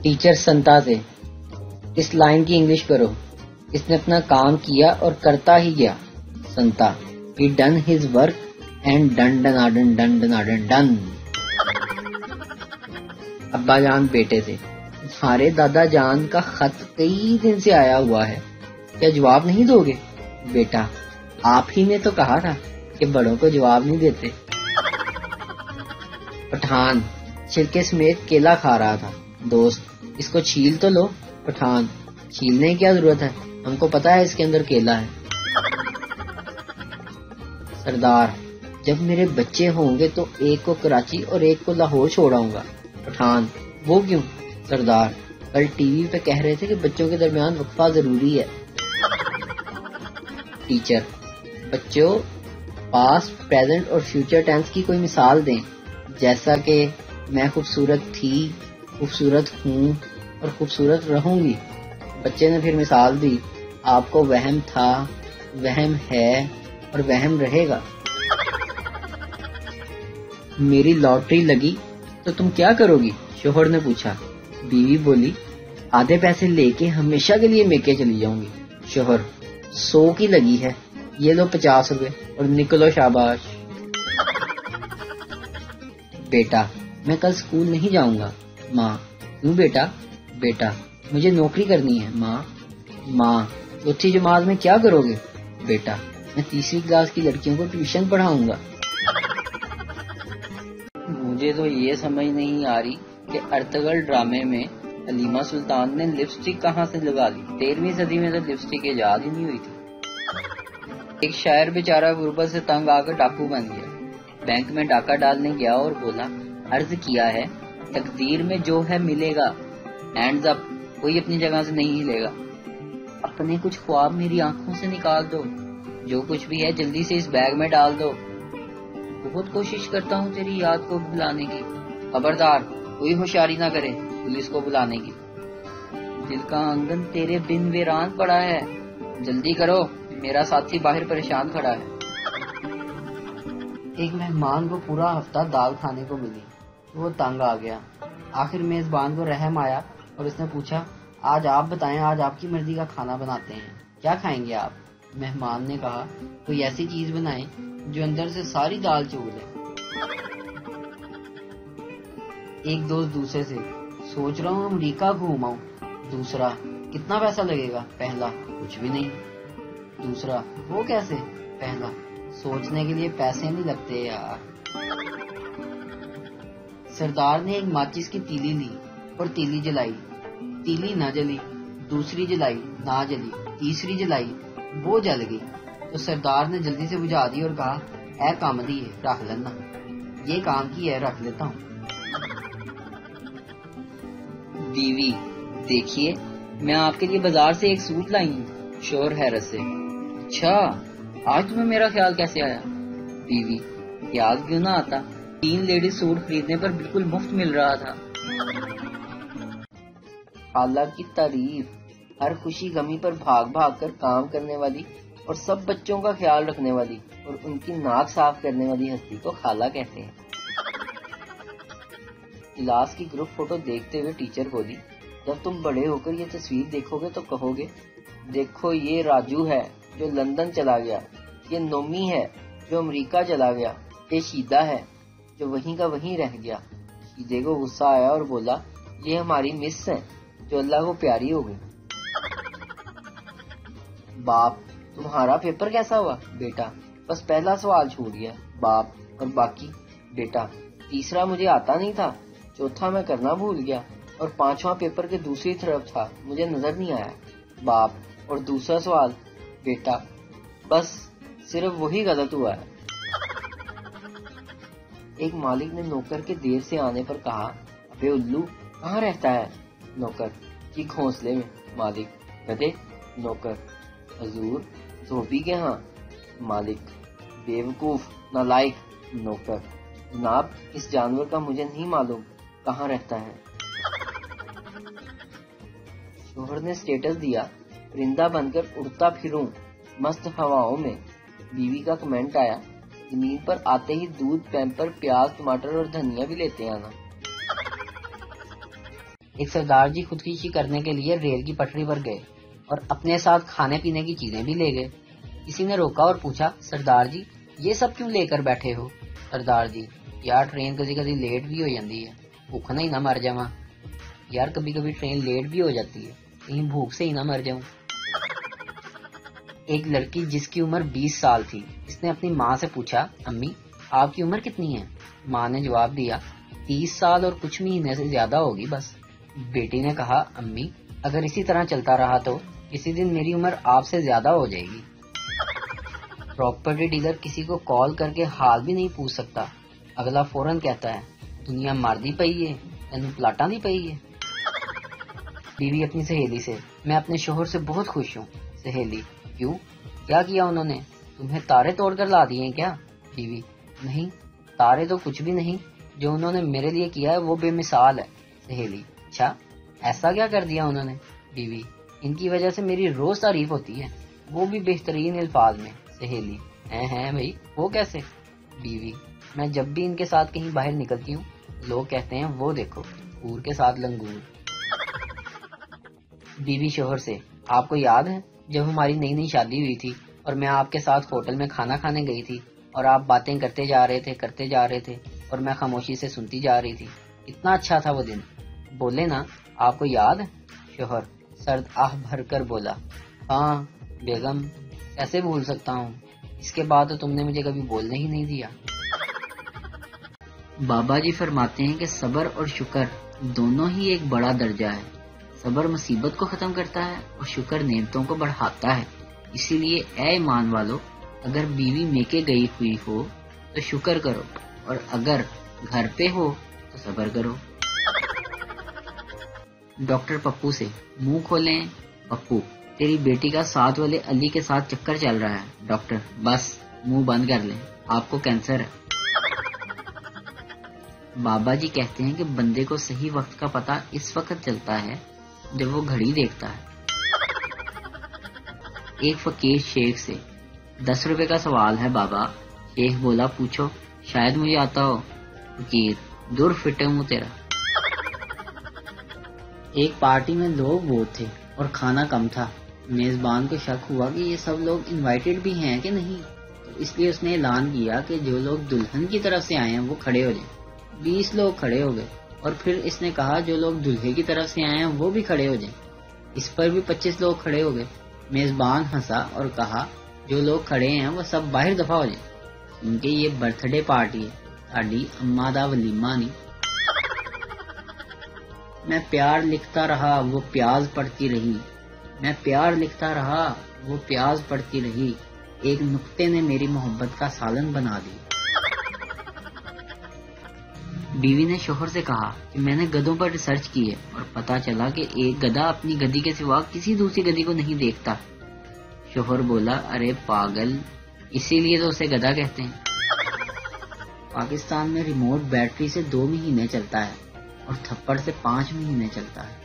Teacher संता से, इस line की इंग्लिश करो। इसने अपना काम किया और करता ही गया। संता, he done his work and done. अब्बा जान बेटे से, तुम्हारे दादा जान का खत कई दिन से आया हुआ है, क्या जवाब नहीं दोगे? बेटा, आप ही ने तो कहा था कि बड़ों को जवाब नहीं देते। पठान, छिलके समेत केला खा रहा था। दोस्त, इसको छील तो लो। पठान, छीलने की क्या जरूरत है, हमको पता है इसके अंदर केला है। सरदार, जब मेरे बच्चे होंगे तो एक को कराची और एक को लाहौर छोड़ाऊंगा। पठान, वो क्यों? सरदार, कल टीवी पे कह रहे थे कि बच्चों के दरमियान वक्फा जरूरी है। टीचर, बच्चों, पास्ट, प्रेजेंट और फ्यूचर टेंस की कोई मिसाल दें, जैसा कि मैं खूबसूरत थी, खूबसूरत हूँ और खूबसूरत रहूंगी। बच्चे ने फिर मिसाल दी, आपको वहम था, वहम है और वहम रहेगा। मेरी लॉटरी लगी तो तुम क्या करोगी? शोहर ने पूछा। बीवी बोली, आधे पैसे लेके हमेशा के लिए मेके चली जाऊंगी। शोहर, 100 की लगी है, ये लो 50 रुपए और निकलो शाबाश। बेटा, मैं कल स्कूल नहीं जाऊंगा। माँ, क्यों बेटा? बेटा, मुझे नौकरी करनी है। माँ, चौथी जमात में क्या करोगे? बेटा, मैं तीसरी क्लास की लड़कियों को ट्यूशन पढ़ाऊंगा। मुझे तो ये समझ नहीं आ रही कि अर्तगल ड्रामे में हलीमा सुल्तान ने लिपस्टिक कहाँ से लगा ली। 13वीं सदी में तो लिपस्टिक इजाद ही नहीं हुई थी। एक शायर बेचारा गुर्बत से तंग आकर डाकू बन गया। बैंक में डाका डालने गया और बोला, अर्ज किया है तकदीर में जो है मिलेगा, हैंड्स अप, कोई अपनी जगह से नहीं हिलेगा। अपने कुछ ख्वाब मेरी आंखों से निकाल दो, जो कुछ भी है जल्दी से इस बैग में डाल दो। बहुत कोशिश करता हूँ तेरी याद को भुलाने की, खबरदार कोई होशियारी ना करे पुलिस को बुलाने की। दिल का आंगन तेरे बिन वीरान पड़ा है, जल्दी करो मेरा साथी बाहर परेशान खड़ा है। एक मेहमान को पूरा हफ्ता दाल खाने को मिली, वो तंग आ गया। आखिर मेजबान को रहम आया और उसने पूछा, आज आप बताएं, आज आपकी मर्जी का खाना बनाते हैं, क्या खाएंगे आप? मेहमान ने कहा, कोई ऐसी चीज बनाएं जो अंदर से सारी दाल चूर ले। एक दोस्त दूसरे से, सोच रहा हूँ अमरीका घूम आऊं। दूसरा, कितना पैसा लगेगा? पहला, कुछ भी नहीं। दूसरा, वो कैसे? पहला, सोचने के लिए पैसे नहीं लगते यार। सरदार ने एक माचिस की तीली ली और तीली जलाई। तीली ना जली, दूसरी जलाई, ना जली, तीसरी जलाई, वो जल गई। तो सरदार ने जल्दी से बुझा दी और कहा, ऐ काम दी है, रख लेना, ये काम की है, रख लेता हूँ। बीवी, देखिए मैं आपके लिए बाजार से एक सूट लाई हूँ। शोहर हैरत से, अच्छा, आज तुम्हें मेरा ख्याल कैसे आया? बीवी, याद क्यों ना आता, 3 लेडीज सूट खरीदने पर बिल्कुल मुफ्त मिल रहा था। खाला की तारीफ, हर खुशी गमी पर भाग भाग कर काम करने वाली और सब बच्चों का ख्याल रखने वाली और उनकी नाक साफ करने वाली हस्ती को खाला कहते हैं। क्लास की ग्रुप फोटो देखते हुए टीचर बोली, जब तुम बड़े होकर ये तस्वीर देखोगे तो कहोगे, देखो ये राजू है जो लंदन चला गया, ये नोमी है जो अमेरिका चला गया, ये शीदा है जो वहीं का वहीं रह गया। शीदे को गुस्सा आया और बोला, ये हमारी मिस है जो अल्लाह को प्यारी हो गई। बाप, तुम्हारा पेपर कैसा हुआ? बेटा, बस पहला सवाल छूट गया। बाप, और बाकी? बेटा, तीसरा मुझे आता नहीं था, चौथा मैं करना भूल गया और 5वां पेपर के दूसरी तरफ था, मुझे नजर नहीं आया। बाप, और दूसरा सवाल? बेटा, बस सिर्फ वही गलत हुआ है। एक मालिक ने नौकर के देर से आने पर कहा, अबे उल्लू, कहाँ रहता है? नौकर, कि घोंसले में। मालिक, गधे। नौकर, हजूर, धोबी के यहाँ। मालिक, बेवकूफ, नालायक। नौकर, जनाब, इस जानवर का मुझे नहीं मालूम कहाँ रहता है। शोहर ने स्टेटस दिया, परिंदा बनकर उड़ता फिरूं मस्त हवाओं में। बीवी का कमेंट आया, जमीन पर आते ही दूध, पैम्पर, प्याज, टमाटर और धनिया भी लेते आना। ایک سردار جی خودکشی کرنے کے لیے ریل کی پٹری پر گئے اور اپنے ساتھ کھانے پینے کی چیزیں بھی لے گئے۔ کسی نے روکا اور پوچھا، سردار جی یہ سب کیوں لے کر بیٹھے ہو؟ سردار جی، یار ٹرین کبھی لیٹ بھی ہو جاتی ہے، بھوک نہ ہی نہ مر جاواں۔ یار کبھی ٹرین لیٹ بھی ہو جاتی ہے، کہیں بھوک سے ہی نہ مر جاؤں۔ ایک لڑکی جس کی عمر 20 سال تھی، اس نے اپنی ماں سے پوچھا، امی آپ کی عمر کتنی ہے؟ ماں نے جواب دیا، 30 سال اور کچھ مہینے سے زیادہ ہوگی بس۔ بیٹی نے کہا، امی اگر اسی طرح چلتا رہا تو کسی دن میری عمر آپ سے زیادہ ہو جائے گی۔ پراپرٹی ڈیلر کسی کو کال کر کے حال بھی نہیں پوچھ سکتا، اگلا فوراً کہتا ہے، دنیا مردی پئی ہے، تینوں پلاٹا نہیں پئی ہے۔ بیوی اپنی سہیلی سے، میں اپنے شوہر سے بہت خوش ہوں۔ سہیلی، کیوں؟ کیا کیا انہوں نے؟ تمہیں تارے توڑ کر لا دیے ہیں کیا؟ بیوی، نہیں، تارے تو کچھ بھی نہیں، جو انہوں نے میرے لیے کیا ہے وہ بے مثال ہے۔ سہیلی، اچھا ایسا کیا کر دیا انہوں نے؟ بیوی، ان کی وجہ سے میری روز تعریف ہوتی ہے، وہ بھی بہترین الفاظ میں۔ سہیلی، ہیں بھائی، وہ کیسے؟ بیوی، میں جب بھی ان کے ساتھ کہیں باہر نکلتی ہوں لوگ کہتے ہیں وہ دیکھو حور کے ساتھ لنگور۔ بیوی شوہر سے، آپ کو یاد ہے جب ہماری نئی شادی ہوئی تھی اور میں آپ کے ساتھ ہوٹل میں کھانا کھانے گئی تھی اور آپ باتیں کرتے جا رہے تھے اور میں خاموشی سے سنتی جا رہی تھی، اتنا اچھا تھا وہ دن، بولے نا آپ کو یاد ہے؟ شوہر سرد آہ بھر کر بولا، ہاں بیگم، کیسے بھول سکتا ہوں، اس کے بعد تو تم نے مجھے کبھی بولنے ہی نہیں دیا۔ بابا جی فرماتے ہیں کہ صبر اور شکر دونوں ہی ایک بڑا درجہ ہے۔ صبر مصیبت کو ختم کرتا ہے اور شکر نعمتوں کو بڑھاتا ہے۔ اسی لیے اے ایمان والو، اگر بیوی میکے گئی ہوئی ہو تو شکر کرو، اور اگر گھر پہ ہو تو صبر کرو۔ ڈاکٹر پپو سے، منہ کھولیں پپو، تیری بیٹی کا ساتھ والے علی کے ساتھ چکر چل رہا ہے۔ ڈاکٹر، بس منہ بند کر لیں، آپ کو کینسر ہے۔ بابا جی کہتے ہیں کہ بندے کو صحیح وقت کا پتہ اس وقت چلتا ہے جب وہ گھڑی دیکھتا ہے۔ ایک فقیر شیخ سے، 10 روپے کا سوال ہے بابا۔ شیخ بولا، پوچھو، شاید مجھے آتا ہو۔ فقیر، دور فٹے منہ تیرا۔ ایک پارٹی میں لوگ بہت تھے اور کھانا کم تھا۔ میزبان کو شک ہوا کہ یہ سب لوگ انوائٹڈ بھی ہیں کہ نہیں، تو اس لیے اس نے اعلان کیا کہ جو لوگ دلہن کی طرف سے آئے ہیں وہ کھڑے ہو جائیں۔ 20 لوگ کھڑے ہو گئے، اور پھر اس نے کہا جو لوگ دلہے کی طرف سے آئے ہیں وہ بھی کھڑے ہو جائیں۔ اس پر بھی 25 لوگ کھڑے ہو گئے۔ میزبان ہنسا اور کہا، جو لوگ کھڑے ہیں وہ سب باہر دفع ہو جائیں، کیونکہ یہ برتھ ڈے پارٹی ہے، ساڈی اماں دا ولیمہ نہیں۔ میں پیار لکھتا رہا وہ پیاز پڑتی رہی، میں پیار لکھتا رہا وہ پیاز پڑتی رہی، ایک نقطے نے میری محبت کا سالن بنا دی۔ بیوی نے شوہر سے کہا کہ میں نے گدھوں پر ریسرچ کی ہے اور پتا چلا کہ ایک گدھا اپنی گدھی کے سوا کسی دوسری گدھی کو نہیں دیکھتا۔ شوہر بولا، ارے پاگل، اسی لیے تو اسے گدھا کہتے ہیں۔ پاکستان میں ریموٹ بیٹری سے 2 مہینے چلتا ہے اور تھپڑ سے 5 مہینے چلتا ہے۔